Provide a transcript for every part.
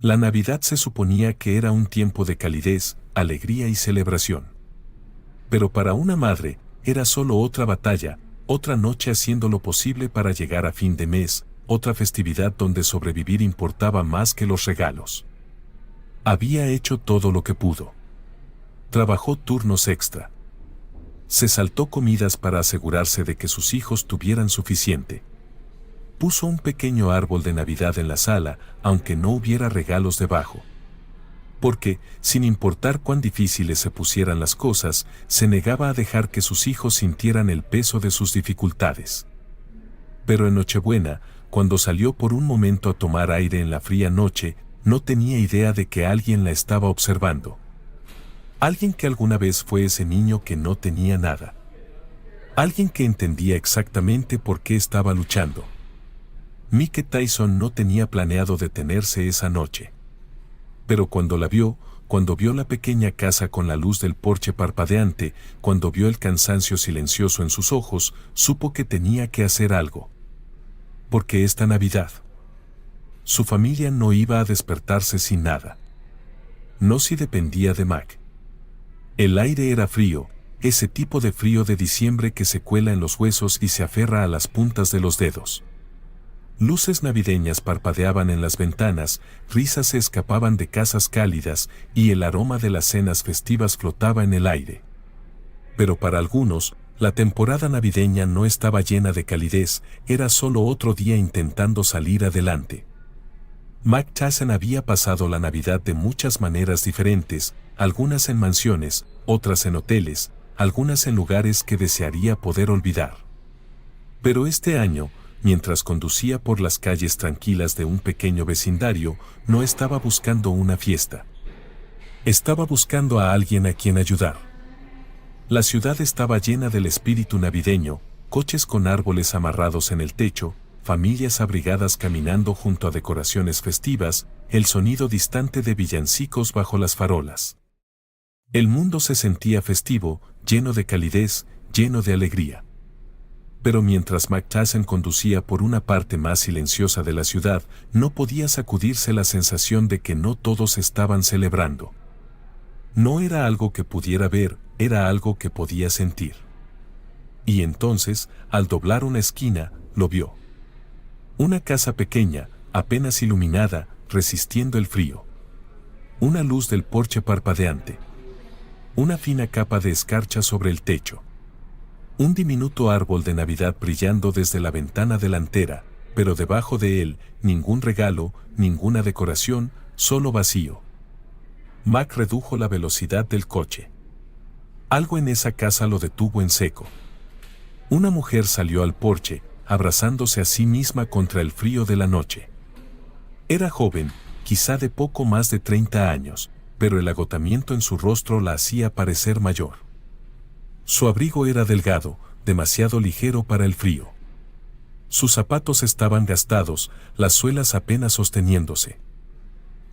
La Navidad se suponía que era un tiempo de calidez, alegría y celebración. Pero para una madre, era solo otra batalla, otra noche haciendo lo posible para llegar a fin de mes, otra festividad donde sobrevivir importaba más que los regalos. Había hecho todo lo que pudo. Trabajó turnos extra. Se saltó comidas para asegurarse de que sus hijos tuvieran suficiente. Puso un pequeño árbol de Navidad en la sala, aunque no hubiera regalos debajo. Porque, sin importar cuán difíciles se pusieran las cosas, se negaba a dejar que sus hijos sintieran el peso de sus dificultades. Pero en Nochebuena, cuando salió por un momento a tomar aire en la fría noche, no tenía idea de que alguien la estaba observando. Alguien que alguna vez fue ese niño que no tenía nada. Alguien que entendía exactamente por qué estaba luchando. Mike Tyson no tenía planeado detenerse esa noche. Pero cuando la vio, cuando vio la pequeña casa con la luz del porche parpadeante, cuando vio el cansancio silencioso en sus ojos, supo que tenía que hacer algo. Porque esta Navidad, su familia no iba a despertarse sin nada. No si dependía de Mac. El aire era frío, ese tipo de frío de diciembre que se cuela en los huesos y se aferra a las puntas de los dedos. Luces navideñas parpadeaban en las ventanas, risas se escapaban de casas cálidas y el aroma de las cenas festivas flotaba en el aire. Pero para algunos, la temporada navideña no estaba llena de calidez, era solo otro día intentando salir adelante. Mac Tyson había pasado la Navidad de muchas maneras diferentes, algunas en mansiones, otras en hoteles, algunas en lugares que desearía poder olvidar. Pero este año, mientras conducía por las calles tranquilas de un pequeño vecindario, no estaba buscando una fiesta. Estaba buscando a alguien a quien ayudar. La ciudad estaba llena del espíritu navideño, coches con árboles amarrados en el techo, familias abrigadas caminando junto a decoraciones festivas, el sonido distante de villancicos bajo las farolas. El mundo se sentía festivo, lleno de calidez, lleno de alegría. Pero mientras Mac Tyson conducía por una parte más silenciosa de la ciudad, no podía sacudirse la sensación de que no todos estaban celebrando. No era algo que pudiera ver, era algo que podía sentir. Y entonces, al doblar una esquina, lo vio. Una casa pequeña, apenas iluminada, resistiendo el frío. Una luz del porche parpadeante. Una fina capa de escarcha sobre el techo. Un diminuto árbol de Navidad brillando desde la ventana delantera, pero debajo de él, ningún regalo, ninguna decoración, solo vacío. Mac redujo la velocidad del coche. Algo en esa casa lo detuvo en seco. Una mujer salió al porche, abrazándose a sí misma contra el frío de la noche. Era joven, quizá de poco más de 30 años, pero el agotamiento en su rostro la hacía parecer mayor. Su abrigo era delgado, demasiado ligero para el frío. Sus zapatos estaban gastados, las suelas apenas sosteniéndose.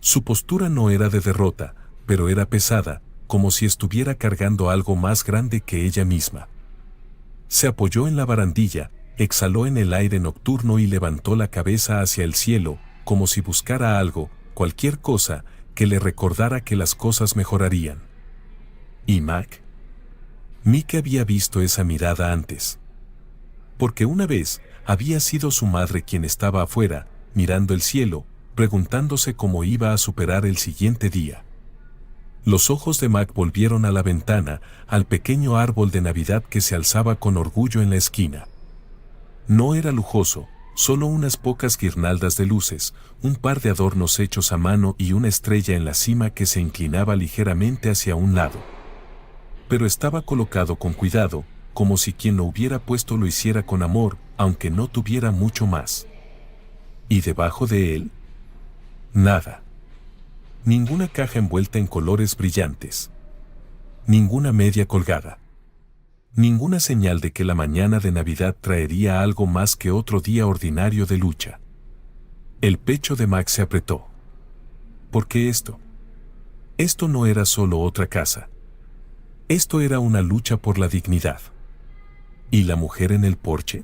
Su postura no era de derrota, pero era pesada, como si estuviera cargando algo más grande que ella misma. Se apoyó en la barandilla, exhaló en el aire nocturno y levantó la cabeza hacia el cielo, como si buscara algo, cualquier cosa, que le recordara que las cosas mejorarían. ¿Y Mac? Mike había visto esa mirada antes. Porque una vez, había sido su madre quien estaba afuera, mirando el cielo, preguntándose cómo iba a superar el siguiente día. Los ojos de Mac volvieron a la ventana, al pequeño árbol de Navidad que se alzaba con orgullo en la esquina. No era lujoso, solo unas pocas guirnaldas de luces, un par de adornos hechos a mano y una estrella en la cima que se inclinaba ligeramente hacia un lado. Pero estaba colocado con cuidado, como si quien lo hubiera puesto lo hiciera con amor, aunque no tuviera mucho más. ¿Y debajo de él? Nada. Ninguna caja envuelta en colores brillantes. Ninguna media colgada. Ninguna señal de que la mañana de Navidad traería algo más que otro día ordinario de lucha. El pecho de Max se apretó. ¿Por qué esto? Esto no era solo otra casa. Esto era una lucha por la dignidad. ¿Y la mujer en el porche?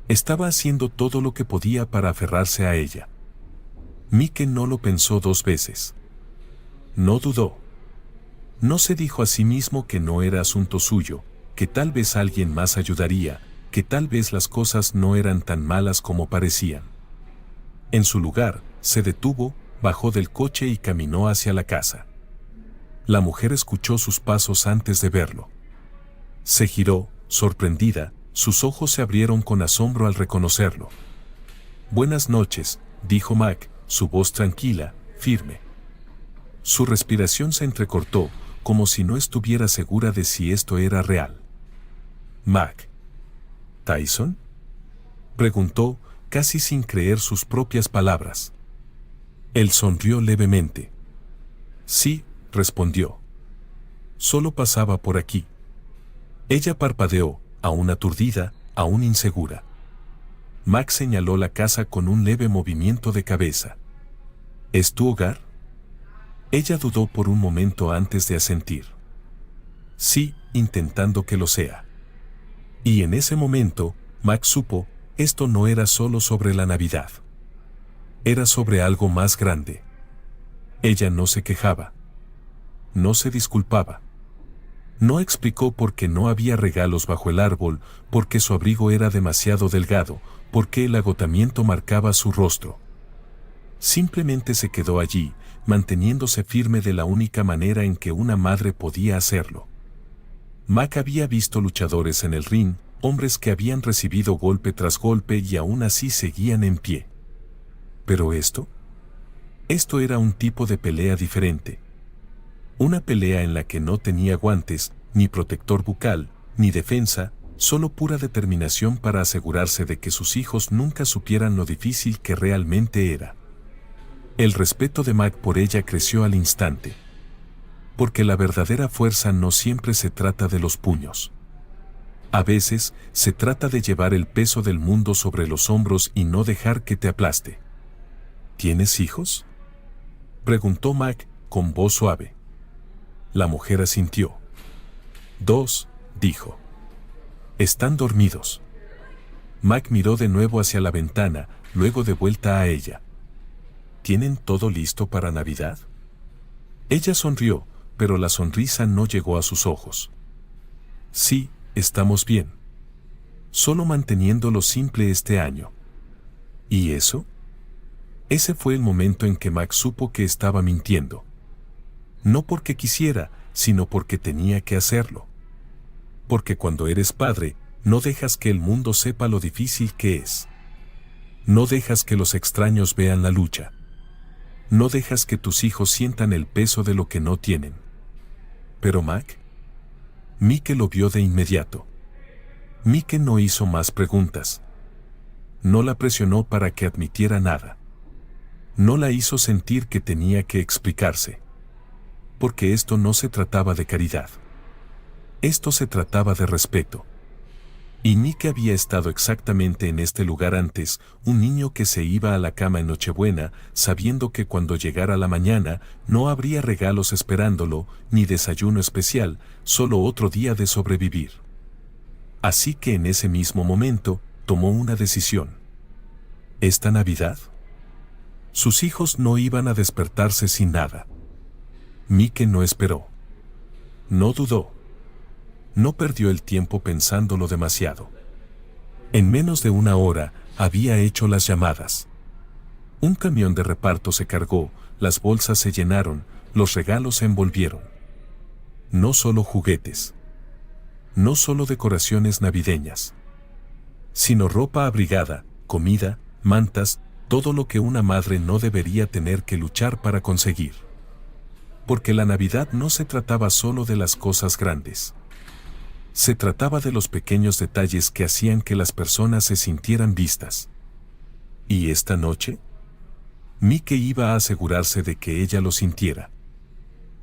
Estaba haciendo todo lo que podía para aferrarse a ella. Mike no lo pensó 2 veces. No dudó. No se dijo a sí mismo que no era asunto suyo, que tal vez alguien más ayudaría, que tal vez las cosas no eran tan malas como parecían. En su lugar, se detuvo, bajó del coche y caminó hacia la casa. La mujer escuchó sus pasos antes de verlo. Se giró, sorprendida, sus ojos se abrieron con asombro al reconocerlo. «Buenas noches», dijo Mac, su voz tranquila, firme. Su respiración se entrecortó, como si no estuviera segura de si esto era real. «Mac. ¿Tyson?», preguntó, casi sin creer sus propias palabras. Él sonrió levemente. «Sí», respondió. «Solo pasaba por aquí». Ella parpadeó, aún aturdida, aún insegura. Mac señaló la casa con un leve movimiento de cabeza. «¿Es tu hogar?». Ella dudó por un momento antes de asentir. «Sí», intentando que lo sea. Y en ese momento, Mac supo, esto no era solo sobre la Navidad. Era sobre algo más grande. Ella no se quejaba. No se disculpaba. No explicó por qué no había regalos bajo el árbol, porque su abrigo era demasiado delgado, porque el agotamiento marcaba su rostro. Simplemente se quedó allí, manteniéndose firme de la única manera en que una madre podía hacerlo. Mac había visto luchadores en el ring, hombres que habían recibido golpe tras golpe y aún así seguían en pie. Pero esto era un tipo de pelea diferente. Una pelea en la que no tenía guantes, ni protector bucal, ni defensa, solo pura determinación para asegurarse de que sus hijos nunca supieran lo difícil que realmente era. El respeto de Mac por ella creció al instante. Porque la verdadera fuerza no siempre se trata de los puños. A veces, se trata de llevar el peso del mundo sobre los hombros y no dejar que te aplaste. ¿Tienes hijos?, preguntó Mac, con voz suave. La mujer asintió. 2, dijo. Están dormidos. Mac miró de nuevo hacia la ventana, luego de vuelta a ella. ¿Tienen todo listo para Navidad? Ella sonrió, pero la sonrisa no llegó a sus ojos. Sí, estamos bien. Solo manteniéndolo simple este año. ¿Y eso? Ese fue el momento en que Mac supo que estaba mintiendo. No porque quisiera, sino porque tenía que hacerlo. Porque cuando eres padre, no dejas que el mundo sepa lo difícil que es. No dejas que los extraños vean la lucha. No dejas que tus hijos sientan el peso de lo que no tienen. Pero Mac. Mike lo vio de inmediato. Mike no hizo más preguntas. No la presionó para que admitiera nada. No la hizo sentir que tenía que explicarse. Porque esto no se trataba de caridad. Esto se trataba de respeto. Y Mike había estado exactamente en este lugar antes, un niño que se iba a la cama en Nochebuena, sabiendo que cuando llegara la mañana, no habría regalos esperándolo, ni desayuno especial, solo otro día de sobrevivir. Así que en ese mismo momento, tomó una decisión. ¿Esta Navidad? Sus hijos no iban a despertarse sin nada. Mike no esperó. No dudó. No perdió el tiempo pensándolo demasiado. En menos de una hora, había hecho las llamadas. Un camión de reparto se cargó, las bolsas se llenaron, los regalos se envolvieron. No solo juguetes. No solo decoraciones navideñas. Sino ropa abrigada, comida, mantas, todo lo que una madre no debería tener que luchar para conseguir. Porque la Navidad no se trataba solo de las cosas grandes. Se trataba de los pequeños detalles que hacían que las personas se sintieran vistas. ¿Y esta noche? Mike iba a asegurarse de que ella lo sintiera.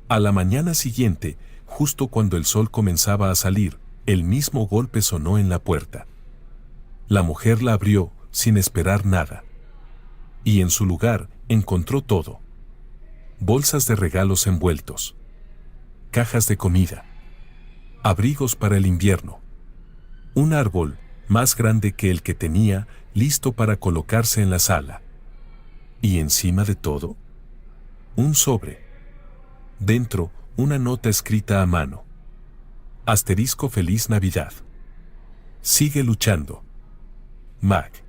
A la mañana siguiente, justo cuando el sol comenzaba a salir, el mismo golpe sonó en la puerta. La mujer la abrió, sin esperar nada. Y en su lugar, encontró todo. Bolsas de regalos envueltos. Cajas de comida. Abrigos para el invierno. Un árbol, más grande que el que tenía, listo para colocarse en la sala. Y encima de todo, un sobre. Dentro, una nota escrita a mano. Asterisco Feliz Navidad. Sigue luchando. Mac.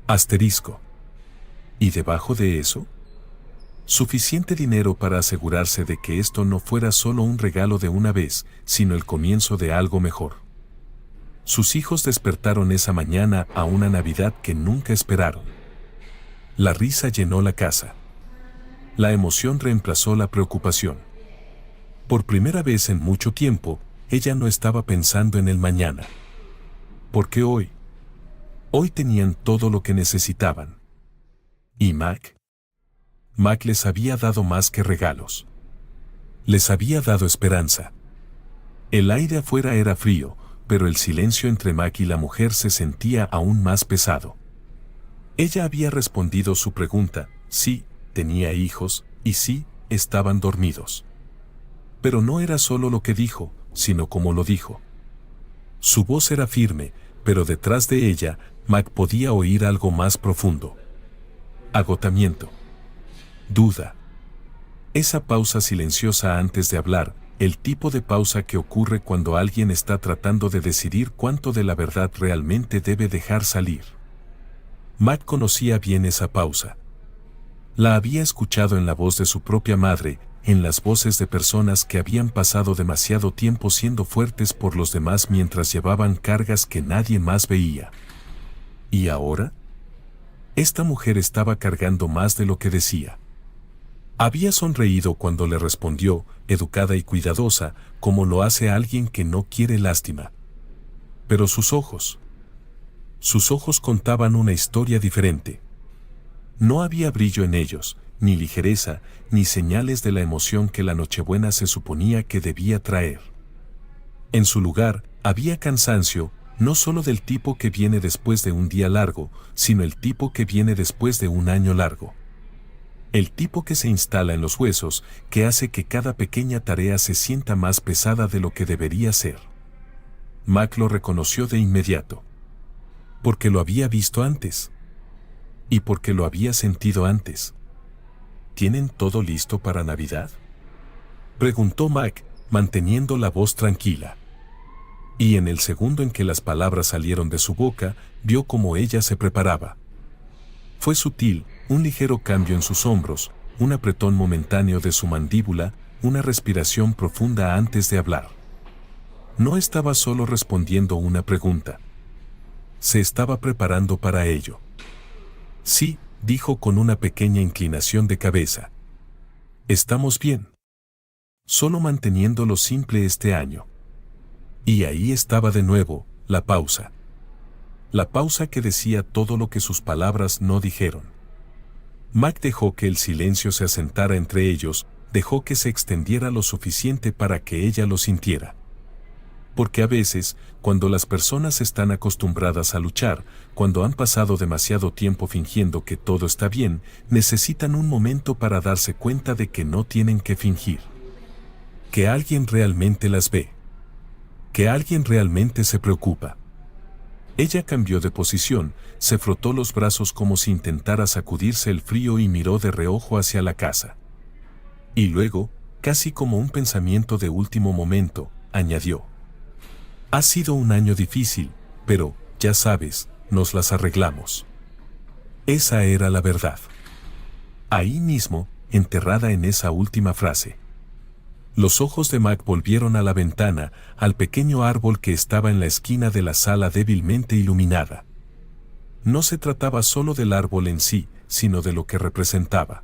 Asterisco. ¿Y debajo de eso? Suficiente dinero para asegurarse de que esto no fuera solo un regalo de una vez, sino el comienzo de algo mejor. Sus hijos despertaron esa mañana a una Navidad que nunca esperaron. La risa llenó la casa. La emoción reemplazó la preocupación. Por primera vez en mucho tiempo, ella no estaba pensando en el mañana. Porque hoy tenían todo lo que necesitaban. ¿Y Mac? Mac les había dado más que regalos. Les había dado esperanza. El aire afuera era frío, pero el silencio entre Mac y la mujer se sentía aún más pesado. Ella había respondido su pregunta, sí, tenía hijos, y sí, estaban dormidos. Pero no era solo lo que dijo, sino cómo lo dijo. Su voz era firme, pero detrás de ella, Mac podía oír algo más profundo. Agotamiento. Duda. Esa pausa silenciosa antes de hablar, el tipo de pausa que ocurre cuando alguien está tratando de decidir cuánto de la verdad realmente debe dejar salir. Mac conocía bien esa pausa. La había escuchado en la voz de su propia madre, en las voces de personas que habían pasado demasiado tiempo siendo fuertes por los demás mientras llevaban cargas que nadie más veía. ¿Y ahora? Esta mujer estaba cargando más de lo que decía. Había sonreído cuando le respondió, educada y cuidadosa, como lo hace alguien que no quiere lástima. Pero sus ojos contaban una historia diferente. No había brillo en ellos, ni ligereza, ni señales de la emoción que la Nochebuena se suponía que debía traer. En su lugar, había cansancio, no solo del tipo que viene después de un día largo, sino el tipo que viene después de un año largo. El tipo que se instala en los huesos, que hace que cada pequeña tarea se sienta más pesada de lo que debería ser. Mac lo reconoció de inmediato. Porque lo había visto antes. Y porque lo había sentido antes. ¿Tienen todo listo para Navidad?, preguntó Mac, manteniendo la voz tranquila. Y en el segundo en que las palabras salieron de su boca, vio cómo ella se preparaba. Fue sutil, un ligero cambio en sus hombros, un apretón momentáneo de su mandíbula, una respiración profunda antes de hablar. No estaba solo respondiendo una pregunta. Se estaba preparando para ello. Sí, dijo con una pequeña inclinación de cabeza. Estamos bien. Solo manteniéndolo simple este año. Y ahí estaba de nuevo, la pausa. La pausa que decía todo lo que sus palabras no dijeron. Mac dejó que el silencio se asentara entre ellos, dejó que se extendiera lo suficiente para que ella lo sintiera. Porque a veces, cuando las personas están acostumbradas a luchar, cuando han pasado demasiado tiempo fingiendo que todo está bien, necesitan un momento para darse cuenta de que no tienen que fingir. Que alguien realmente las ve. Que alguien realmente se preocupa. Ella cambió de posición, se frotó los brazos como si intentara sacudirse el frío y miró de reojo hacia la casa. Y luego, casi como un pensamiento de último momento, añadió: ha sido un año difícil, pero, ya sabes, nos las arreglamos. Esa era la verdad. Ahí mismo, enterrada en esa última frase. Los ojos de Mac volvieron a la ventana, al pequeño árbol que estaba en la esquina de la sala débilmente iluminada. No se trataba solo del árbol en sí, sino de lo que representaba.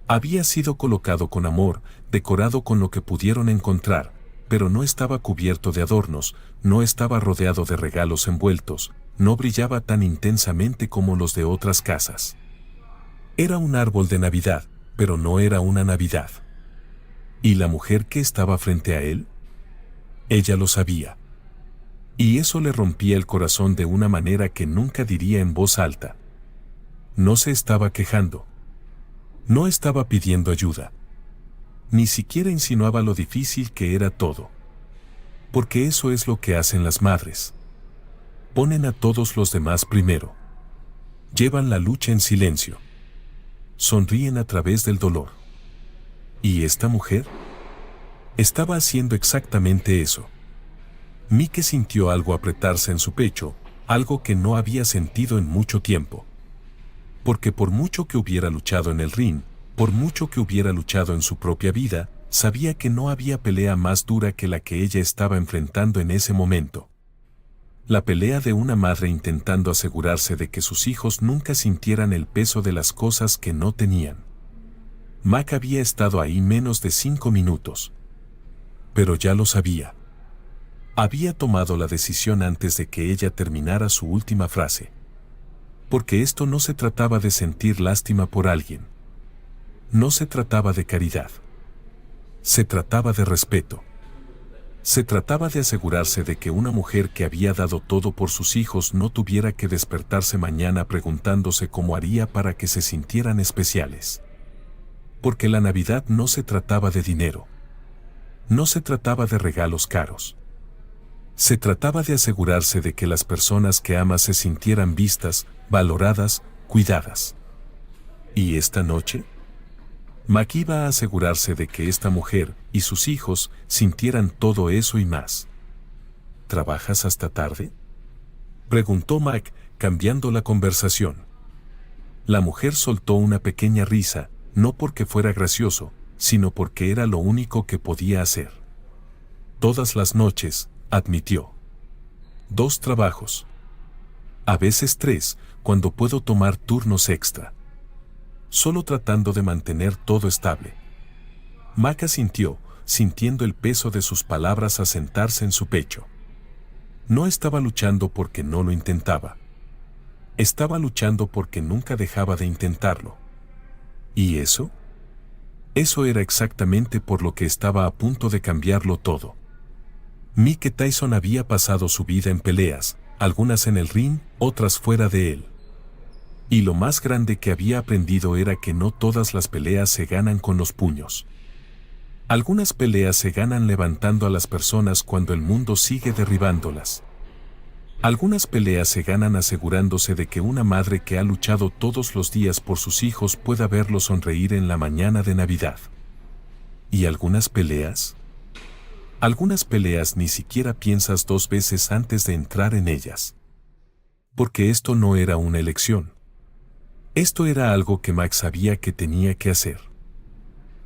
Había sido colocado con amor, decorado con lo que pudieron encontrar, pero no estaba cubierto de adornos, no estaba rodeado de regalos envueltos, no brillaba tan intensamente como los de otras casas. Era un árbol de Navidad, pero no era una Navidad. ¿Y la mujer que estaba frente a él? Ella lo sabía. Y eso le rompía el corazón de una manera que nunca diría en voz alta. No se estaba quejando. No estaba pidiendo ayuda. Ni siquiera insinuaba lo difícil que era todo. Porque eso es lo que hacen las madres. Ponen a todos los demás primero. Llevan la lucha en silencio. sonríen a través del dolor. ¿Y esta mujer? Estaba haciendo exactamente eso. Mike sintió algo apretarse en su pecho, algo que no había sentido en mucho tiempo. Porque por mucho que hubiera luchado en el ring, por mucho que hubiera luchado en su propia vida, sabía que no había pelea más dura que la que ella estaba enfrentando en ese momento. La pelea de una madre intentando asegurarse de que sus hijos nunca sintieran el peso de las cosas que no tenían. Mac había estado ahí menos de 5 minutos. Pero ya lo sabía. Había tomado la decisión antes de que ella terminara su última frase. Porque esto no se trataba de sentir lástima por alguien. No se trataba de caridad. Se trataba de respeto. Se trataba de asegurarse de que una mujer que había dado todo por sus hijos no tuviera que despertarse mañana preguntándose cómo haría para que se sintieran especiales. Porque la Navidad no se trataba de dinero. No se trataba de regalos caros. Se trataba de asegurarse de que las personas que ama se sintieran vistas, valoradas, cuidadas. ¿Y esta noche? Mac iba a asegurarse de que esta mujer y sus hijos sintieran todo eso y más. ¿Trabajas hasta tarde?, preguntó Mac, cambiando la conversación. La mujer soltó una pequeña risa, no porque fuera gracioso, sino porque era lo único que podía hacer. Todas las noches, admitió. 2 trabajos. A veces 3, cuando puedo tomar turnos extra. Solo tratando de mantener todo estable. Mac asintió, sintiendo el peso de sus palabras asentarse en su pecho. No estaba luchando porque no lo intentaba. Estaba luchando porque nunca dejaba de intentarlo. ¿Y eso? Eso era exactamente por lo que estaba a punto de cambiarlo todo. Mike Tyson había pasado su vida en peleas, algunas en el ring, otras fuera de él. Y lo más grande que había aprendido era que no todas las peleas se ganan con los puños. Algunas peleas se ganan levantando a las personas cuando el mundo sigue derribándolas. Algunas peleas se ganan asegurándose de que una madre que ha luchado todos los días por sus hijos pueda verlos sonreír en la mañana de Navidad. ¿Y algunas peleas? Algunas peleas ni siquiera piensas 2 veces antes de entrar en ellas. Porque esto no era una elección. Esto era algo que Mac sabía que tenía que hacer.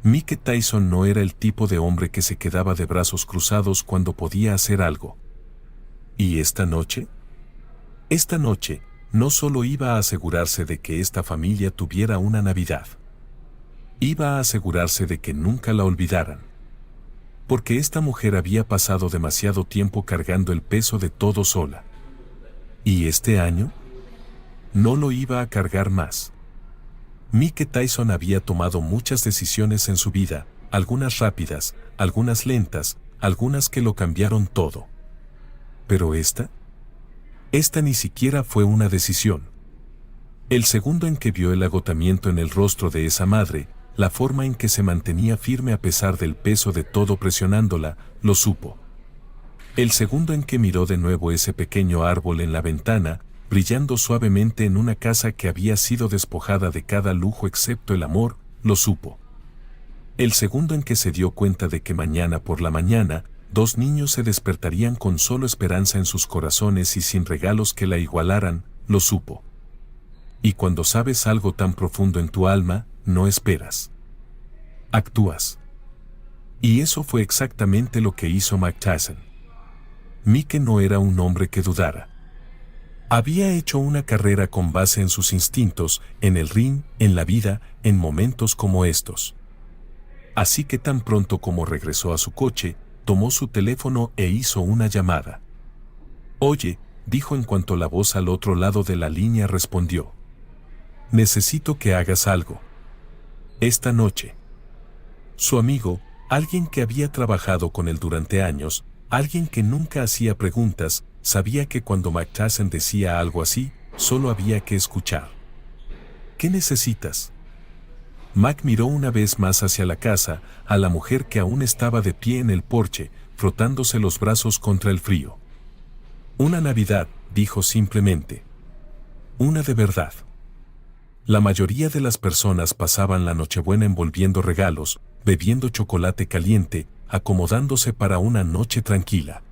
Mike Tyson no era el tipo de hombre que se quedaba de brazos cruzados cuando podía hacer algo. ¿Y esta noche? Esta noche, no solo iba a asegurarse de que esta familia tuviera una Navidad. Iba a asegurarse de que nunca la olvidaran. Porque esta mujer había pasado demasiado tiempo cargando el peso de todo sola. ¿Y este año? No lo iba a cargar más. Mike Tyson había tomado muchas decisiones en su vida, algunas rápidas, algunas lentas, algunas que lo cambiaron todo. Pero esta ni siquiera fue una decisión. El segundo en que vio el agotamiento en el rostro de esa madre, la forma en que se mantenía firme a pesar del peso de todo presionándola, lo supo. El segundo en que miró de nuevo ese pequeño árbol en la ventana, brillando suavemente en una casa que había sido despojada de cada lujo excepto el amor, lo supo. El segundo en que se dio cuenta de que mañana por la mañana, 2 niños se despertarían con solo esperanza en sus corazones y sin regalos que la igualaran, lo supo. Y cuando sabes algo tan profundo en tu alma, no esperas. Actúas. Y eso fue exactamente lo que hizo Mac Tyson. Mike no era un hombre que dudara. Había hecho una carrera con base en sus instintos, en el ring, en la vida, en momentos como estos. Así que tan pronto como regresó a su coche, tomó su teléfono e hizo una llamada. «Oye», dijo en cuanto la voz al otro lado de la línea respondió. «Necesito que hagas algo. Esta noche». Su amigo, alguien que había trabajado con él durante años, alguien que nunca hacía preguntas, sabía que cuando Mac Tyson decía algo así, solo había que escuchar. «¿Qué necesitas?». Mac miró una vez más hacia la casa, a la mujer que aún estaba de pie en el porche, frotándose los brazos contra el frío. «Una Navidad», dijo simplemente. «Una de verdad». La mayoría de las personas pasaban la Nochebuena envolviendo regalos, bebiendo chocolate caliente, acomodándose para una noche tranquila.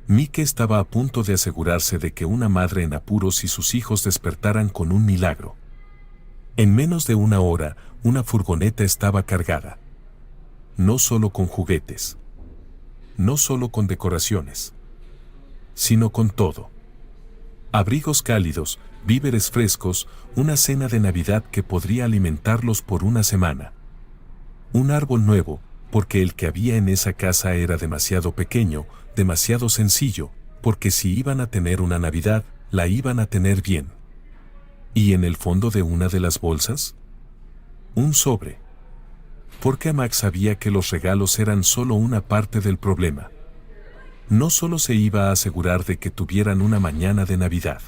Mike estaba a punto de asegurarse de que una madre en apuros y sus hijos despertaran con un milagro. En menos de una hora, una furgoneta estaba cargada. No solo con juguetes. No solo con decoraciones. Sino con todo. Abrigos cálidos, víveres frescos, una cena de Navidad que podría alimentarlos por una semana. Un árbol nuevo, porque el que había en esa casa era demasiado pequeño, demasiado sencillo, porque si iban a tener una Navidad, la iban a tener bien. ¿Y en el fondo de una de las bolsas? Un sobre. Porque Max sabía que los regalos eran solo una parte del problema. No solo se iba a asegurar de que tuvieran una mañana de Navidad.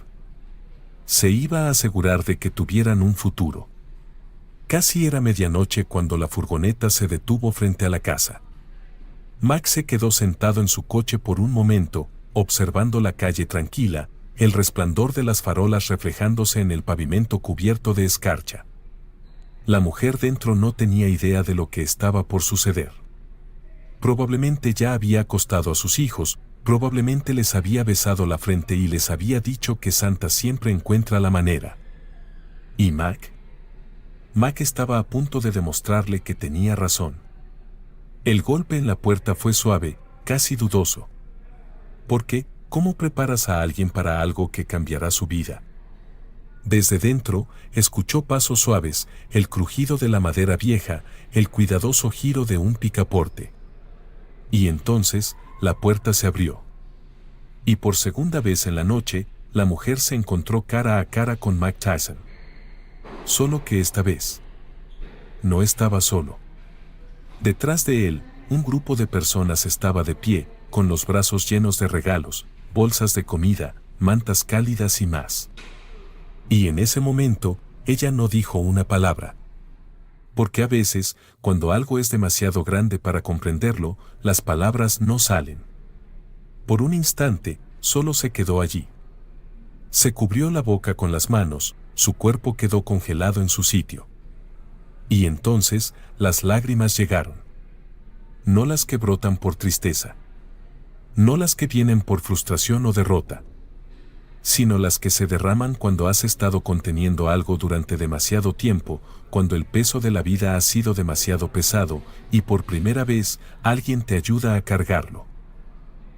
Se iba a asegurar de que tuvieran un futuro. Casi era medianoche cuando la furgoneta se detuvo frente a la casa. Max se quedó sentado en su coche por un momento, observando la calle tranquila, el resplandor de las farolas reflejándose en el pavimento cubierto de escarcha. La mujer dentro no tenía idea de lo que estaba por suceder. Probablemente ya había acostado a sus hijos, probablemente les había besado la frente y les había dicho que Santa siempre encuentra la manera. ¿Y Mac? Mac estaba a punto de demostrarle que tenía razón. El golpe en la puerta fue suave, casi dudoso. ¿Por qué? ¿Cómo preparas a alguien para algo que cambiará su vida? Desde dentro, escuchó pasos suaves, el crujido de la madera vieja, el cuidadoso giro de un picaporte. Y entonces, la puerta se abrió. Y por segunda vez en la noche, la mujer se encontró cara a cara con Mac Tyson. Solo que esta vez no estaba solo. Detrás de él, un grupo de personas estaba de pie, con los brazos llenos de regalos, bolsas de comida, mantas cálidas y más. Y en ese momento, ella no dijo una palabra. Porque a veces, cuando algo es demasiado grande para comprenderlo, las palabras no salen. Por un instante, solo se quedó allí. Se cubrió la boca con las manos, su cuerpo quedó congelado en su sitio. Y entonces, las lágrimas llegaron. No las que brotan por tristeza. No las que vienen por frustración o derrota. Sino las que se derraman cuando has estado conteniendo algo durante demasiado tiempo, cuando el peso de la vida ha sido demasiado pesado, y por primera vez, alguien te ayuda a cargarlo.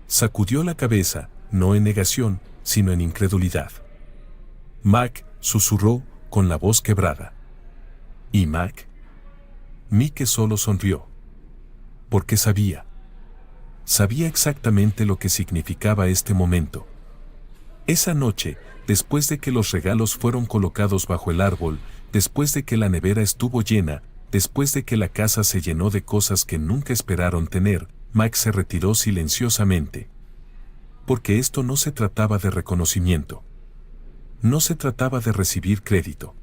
Sacudió la cabeza, no en negación, sino en incredulidad. Mac, susurró, con la voz quebrada. ¿Y Mac? Mike solo sonrió. Porque sabía. Sabía exactamente lo que significaba este momento. Esa noche, después de que los regalos fueron colocados bajo el árbol, después de que la nevera estuvo llena, después de que la casa se llenó de cosas que nunca esperaron tener, Mac se retiró silenciosamente. Porque esto no se trataba de reconocimiento. No se trataba de recibir crédito.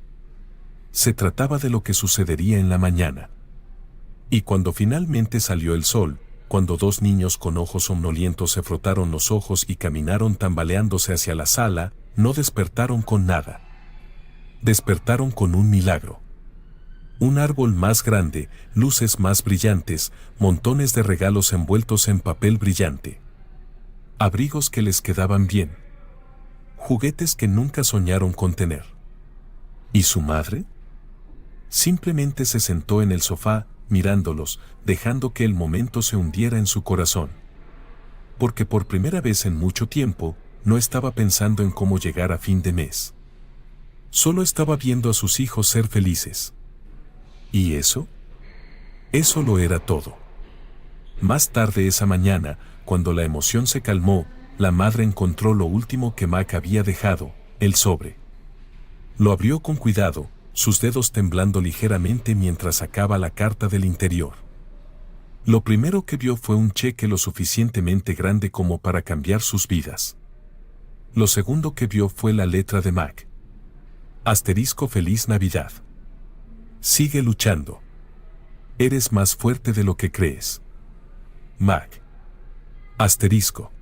Se trataba de lo que sucedería en la mañana. Y cuando finalmente salió el sol, cuando dos niños con ojos somnolientos se frotaron los ojos y caminaron tambaleándose hacia la sala, no despertaron con nada. Despertaron con un milagro. Un árbol más grande, luces más brillantes, montones de regalos envueltos en papel brillante. Abrigos que les quedaban bien. Juguetes que nunca soñaron con tener. ¿Y su madre? Simplemente se sentó en el sofá, mirándolos, dejando que el momento se hundiera en su corazón. Porque por primera vez en mucho tiempo, no estaba pensando en cómo llegar a fin de mes. Solo estaba viendo a sus hijos ser felices. ¿Y eso? Eso lo era todo. Más tarde esa mañana, cuando la emoción se calmó, la madre encontró lo último que Mac había dejado, el sobre. Lo abrió con cuidado, sus dedos temblando ligeramente mientras sacaba la carta del interior. Lo primero que vio fue un cheque lo suficientemente grande como para cambiar sus vidas. Lo segundo que vio fue la letra de Mac. Asterisco Feliz Navidad. Sigue luchando. Eres más fuerte de lo que crees. Mac. Asterisco.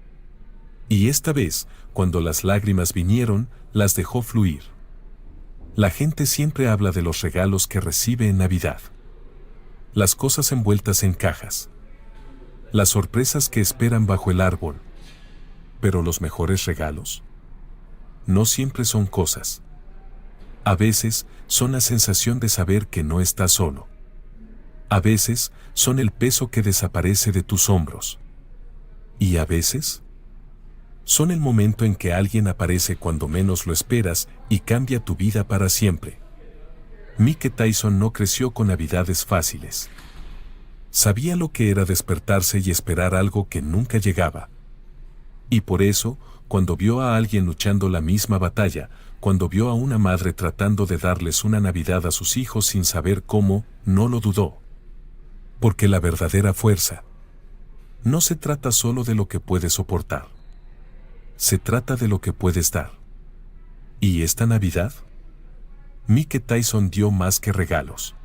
Y esta vez, cuando las lágrimas vinieron, las dejó fluir. La gente siempre habla de los regalos que recibe en Navidad. Las cosas envueltas en cajas. Las sorpresas que esperan bajo el árbol. Pero los mejores regalos no siempre son cosas. A veces son la sensación de saber que no estás solo. A veces son el peso que desaparece de tus hombros. Y a veces son el momento en que alguien aparece cuando menos lo esperas y cambia tu vida para siempre. Mike Tyson no creció con navidades fáciles. Sabía lo que era despertarse y esperar algo que nunca llegaba. Y por eso, cuando vio a alguien luchando la misma batalla, cuando vio a una madre tratando de darles una Navidad a sus hijos sin saber cómo, no lo dudó. Porque la verdadera fuerza no se trata solo de lo que puedes soportar. Se trata de lo que puedes dar. ¿Y esta Navidad? Mike Tyson dio más que regalos.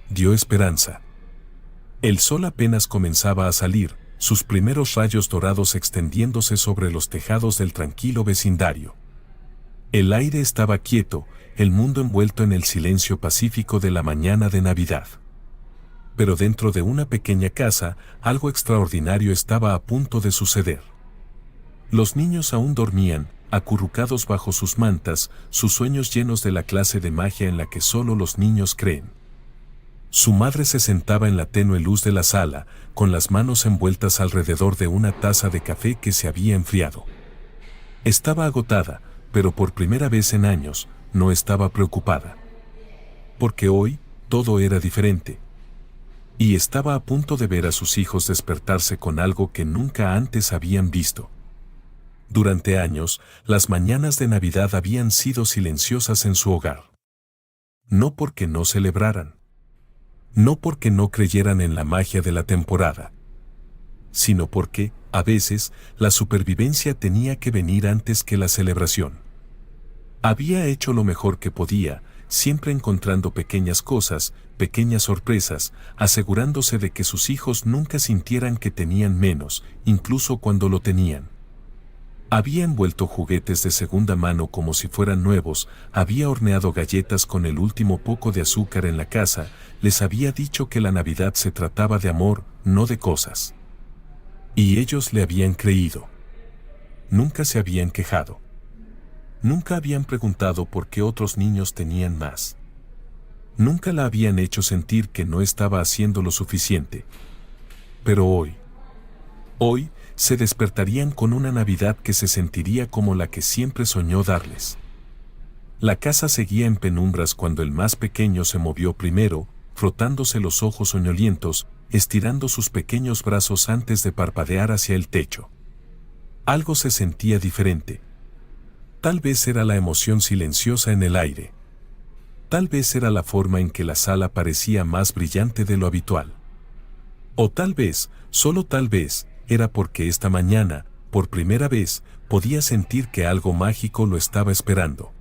Dio esperanza. El sol apenas comenzaba a salir, sus primeros rayos dorados extendiéndose sobre los tejados del tranquilo vecindario. El aire estaba quieto, el mundo envuelto en el silencio pacífico de la mañana de Navidad. Pero dentro de una pequeña casa, algo extraordinario estaba a punto de suceder. Los niños aún dormían, acurrucados bajo sus mantas, sus sueños llenos de la clase de magia en la que solo los niños creen. Su madre se sentaba en la tenue luz de la sala, con las manos envueltas alrededor de una taza de café que se había enfriado. Estaba agotada, pero por primera vez en años, no estaba preocupada. Porque hoy, todo era diferente. Y estaba a punto de ver a sus hijos despertarse con algo que nunca antes habían visto. Durante años, las mañanas de Navidad habían sido silenciosas en su hogar. No porque no celebraran. No porque no creyeran en la magia de la temporada. Sino porque, a veces, la supervivencia tenía que venir antes que la celebración. Había hecho lo mejor que podía, siempre encontrando pequeñas cosas, pequeñas sorpresas, asegurándose de que sus hijos nunca sintieran que tenían menos, incluso cuando lo tenían. Había envuelto juguetes de segunda mano como si fueran nuevos, había horneado galletas con el último poco de azúcar en la casa, les había dicho que la Navidad se trataba de amor, no de cosas. Y ellos le habían creído. Nunca se habían quejado. Nunca habían preguntado por qué otros niños tenían más. Nunca la habían hecho sentir que no estaba haciendo lo suficiente. Pero hoy, se despertarían con una Navidad que se sentiría como la que siempre soñó darles. La casa seguía en penumbras cuando el más pequeño se movió primero, frotándose los ojos soñolientos, estirando sus pequeños brazos antes de parpadear hacia el techo. Algo se sentía diferente. Tal vez era la emoción silenciosa en el aire. Tal vez era la forma en que la sala parecía más brillante de lo habitual. O tal vez, solo tal vez, era porque esta mañana, por primera vez, podía sentir que algo mágico lo estaba esperando.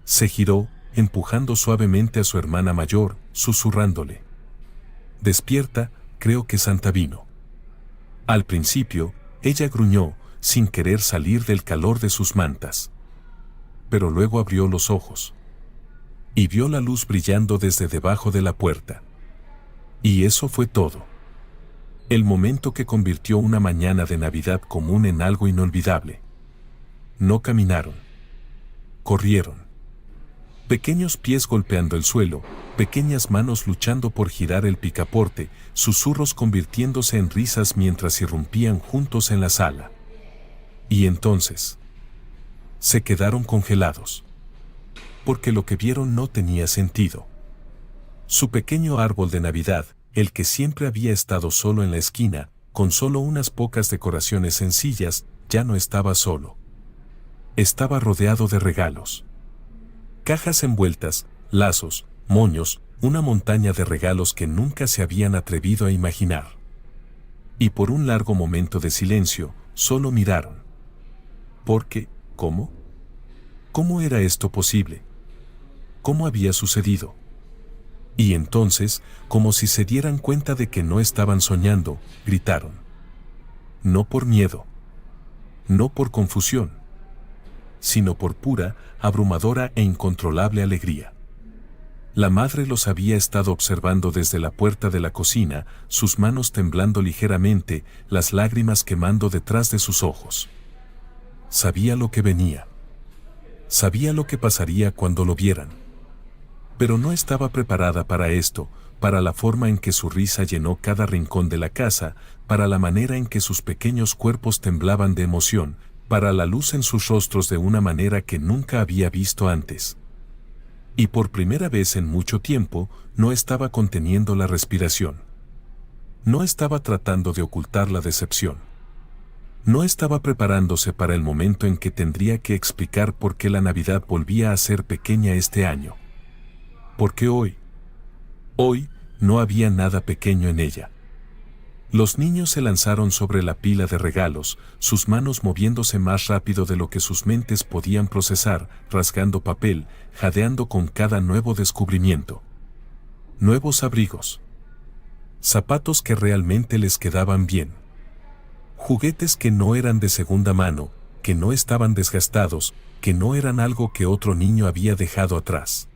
Se giró, empujando suavemente a su hermana mayor, susurrándole: «Despierta, creo que Santa vino». Al principio, ella gruñó, sin querer salir del calor de sus mantas. Pero luego abrió los ojos. Y vio la luz brillando desde debajo de la puerta. Y eso fue todo. El momento que convirtió una mañana de Navidad común en algo inolvidable. No caminaron. Corrieron. Pequeños pies golpeando el suelo, pequeñas manos luchando por girar el picaporte, susurros convirtiéndose en risas mientras irrumpían juntos en la sala. Y entonces, se quedaron congelados. Porque lo que vieron no tenía sentido. Su pequeño árbol de Navidad, el que siempre había estado solo en la esquina, con solo unas pocas decoraciones sencillas, ya no estaba solo. Estaba rodeado de regalos. Cajas envueltas, lazos, moños, una montaña de regalos que nunca se habían atrevido a imaginar. Y por un largo momento de silencio, solo miraron. Porque, ¿cómo? ¿Cómo era esto posible? ¿Cómo había sucedido? Y entonces, como si se dieran cuenta de que no estaban soñando, gritaron. No por miedo. No por confusión. sino por pura, abrumadora e incontrolable alegría. La madre los había estado observando desde la puerta de la cocina, sus manos temblando ligeramente, las lágrimas quemando detrás de sus ojos. Sabía lo que venía. Sabía lo que pasaría cuando lo vieran. Pero no estaba preparada para esto, para la forma en que su risa llenó cada rincón de la casa, para la manera en que sus pequeños cuerpos temblaban de emoción, para la luz en sus rostros de una manera que nunca había visto antes. Y por primera vez en mucho tiempo, no estaba conteniendo la respiración. No estaba tratando de ocultar la decepción. No estaba preparándose para el momento en que tendría que explicar por qué la Navidad volvía a ser pequeña este año. Porque hoy, no había nada pequeño en ella. Los niños se lanzaron sobre la pila de regalos, sus manos moviéndose más rápido de lo que sus mentes podían procesar, rasgando papel, jadeando con cada nuevo descubrimiento. Nuevos abrigos. Zapatos que realmente les quedaban bien. Juguetes que no eran de segunda mano, que no estaban desgastados, que no eran algo que otro niño había dejado atrás.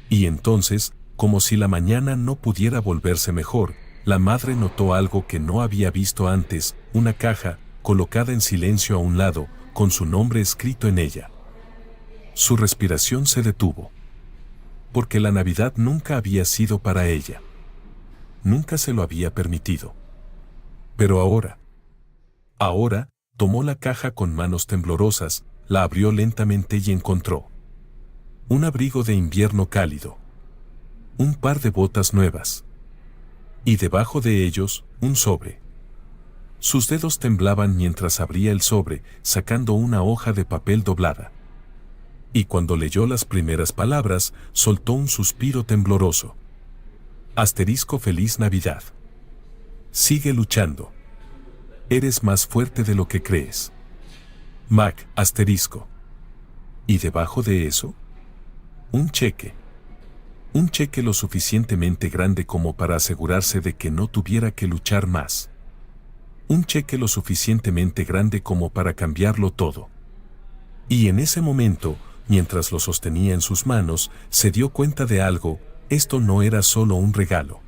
Y entonces, como si la mañana no pudiera volverse mejor, la madre notó algo que no había visto antes, una caja, colocada en silencio a un lado, con su nombre escrito en ella. Su respiración se detuvo. Porque la Navidad nunca había sido para ella. Nunca se lo había permitido. Pero ahora, tomó la caja con manos temblorosas, la abrió lentamente y encontró un abrigo de invierno cálido. Un par de botas nuevas. Y debajo de ellos, un sobre. Sus dedos temblaban mientras abría el sobre, sacando una hoja de papel doblada. Y cuando leyó las primeras palabras, soltó un suspiro tembloroso. Asterisco Feliz Navidad. Sigue luchando. Eres más fuerte de lo que crees. Mac, asterisco. ¿Y debajo de eso? Un cheque. Un cheque lo suficientemente grande como para asegurarse de que no tuviera que luchar más. Un cheque lo suficientemente grande como para cambiarlo todo. Y en ese momento, mientras lo sostenía en sus manos, se dio cuenta de algo: esto no era solo un regalo.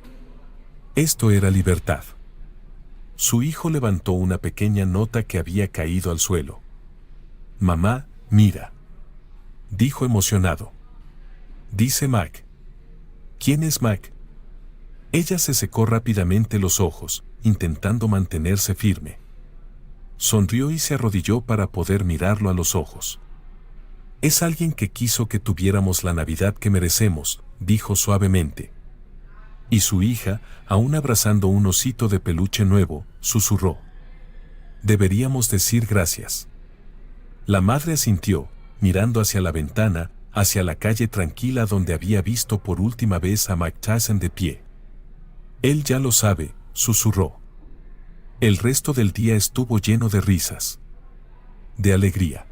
Esto era libertad. Su hijo levantó una pequeña nota que había caído al suelo. «Mamá, mira», dijo emocionado. «Dice Mac». «¿Quién es Mac?». Ella se secó rápidamente los ojos, intentando mantenerse firme. Sonrió y se arrodilló para poder mirarlo a los ojos. «Es alguien que quiso que tuviéramos la Navidad que merecemos», dijo suavemente. Y su hija, aún abrazando un osito de peluche nuevo, susurró: «Deberíamos decir gracias». La madre asintió, mirando hacia la ventana, hacia la calle tranquila donde había visto por última vez a Mike Tyson de pie. «Él ya lo sabe», susurró. El resto del día estuvo lleno de risas. De alegría.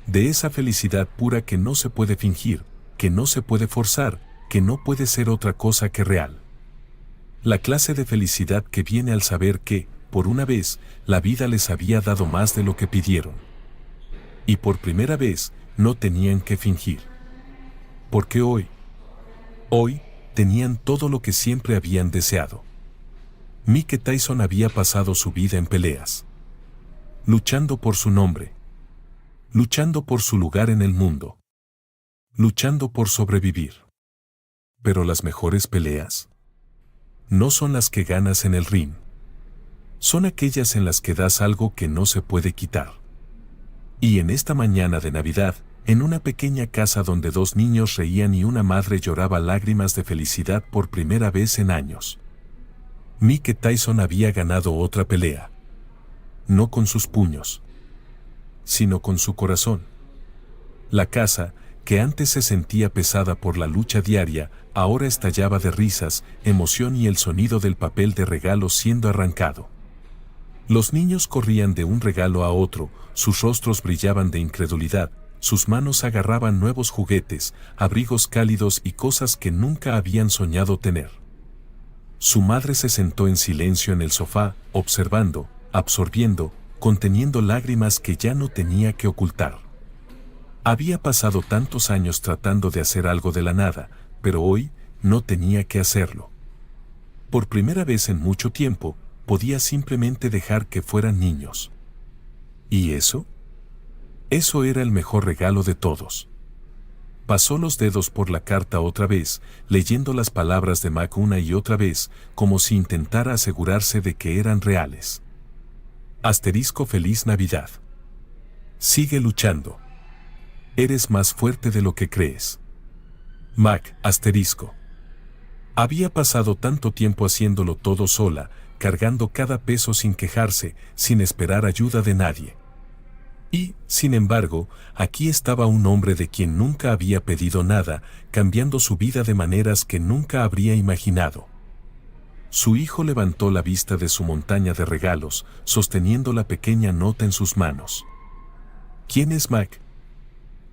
De esa felicidad pura que no se puede fingir, que no se puede forzar, que no puede ser otra cosa que real. La clase de felicidad que viene al saber que, por una vez, la vida les había dado más de lo que pidieron. Y por primera vez, no tenían que fingir. Porque hoy, tenían todo lo que siempre habían deseado. Mike Tyson había pasado su vida en peleas. Luchando por su nombre. Luchando por su lugar en el mundo. Luchando por sobrevivir. Pero las mejores peleas no son las que ganas en el ring. Son aquellas en las que das algo que no se puede quitar. Y en esta mañana de Navidad, en una pequeña casa donde dos niños reían y una madre lloraba lágrimas de felicidad por primera vez en años, Mike Tyson había ganado otra pelea. No con sus puños, sino con su corazón. La casa, que antes se sentía pesada por la lucha diaria, ahora estallaba de risas, emoción y el sonido del papel de regalo siendo arrancado. Los niños corrían de un regalo a otro, sus rostros brillaban de incredulidad, sus manos agarraban nuevos juguetes, abrigos cálidos y cosas que nunca habían soñado tener. Su madre se sentó en silencio en el sofá, observando, absorbiendo, conteniendo lágrimas que ya no tenía que ocultar. Había pasado tantos años tratando de hacer algo de la nada, pero hoy no tenía que hacerlo. Por primera vez en mucho tiempo, podía simplemente dejar que fueran niños. ¿Y eso? Eso era el mejor regalo de todos. Pasó los dedos por la carta otra vez, leyendo las palabras de Mac una y otra vez, como si intentara asegurarse de que eran reales. Asterisco Feliz Navidad. Sigue luchando. Eres más fuerte de lo que crees. Mac, asterisco. Había pasado tanto tiempo haciéndolo todo sola, cargando cada peso sin quejarse, sin esperar ayuda de nadie. Y, sin embargo, aquí estaba un hombre de quien nunca había pedido nada, cambiando su vida de maneras que nunca habría imaginado. Su hijo levantó la vista de su montaña de regalos, sosteniendo la pequeña nota en sus manos. ¿Quién es Mac?,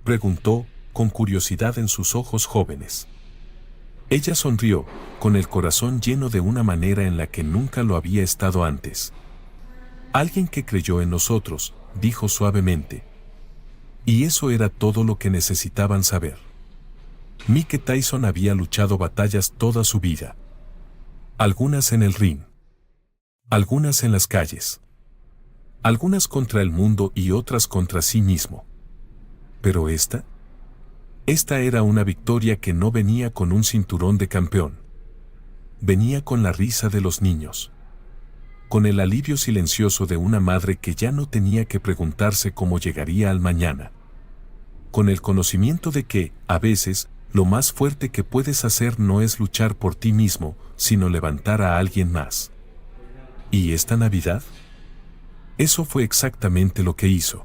preguntó, con curiosidad en sus ojos jóvenes. Ella sonrió, con el corazón lleno de una manera en la que nunca lo había estado antes. Alguien que creyó en nosotros, dijo suavemente. Y eso era todo lo que necesitaban saber. Mike Tyson había luchado batallas toda su vida. Algunas en el ring. Algunas en las calles. Algunas contra el mundo y otras contra sí mismo. Pero esta era una victoria que no venía con un cinturón de campeón. Venía con la risa de los niños. Con el alivio silencioso de una madre que ya no tenía que preguntarse cómo llegaría al mañana. Con el conocimiento de que, a veces, lo más fuerte que puedes hacer no es luchar por ti mismo, sino levantar a alguien más. ¿Y esta Navidad? Eso fue exactamente lo que hizo.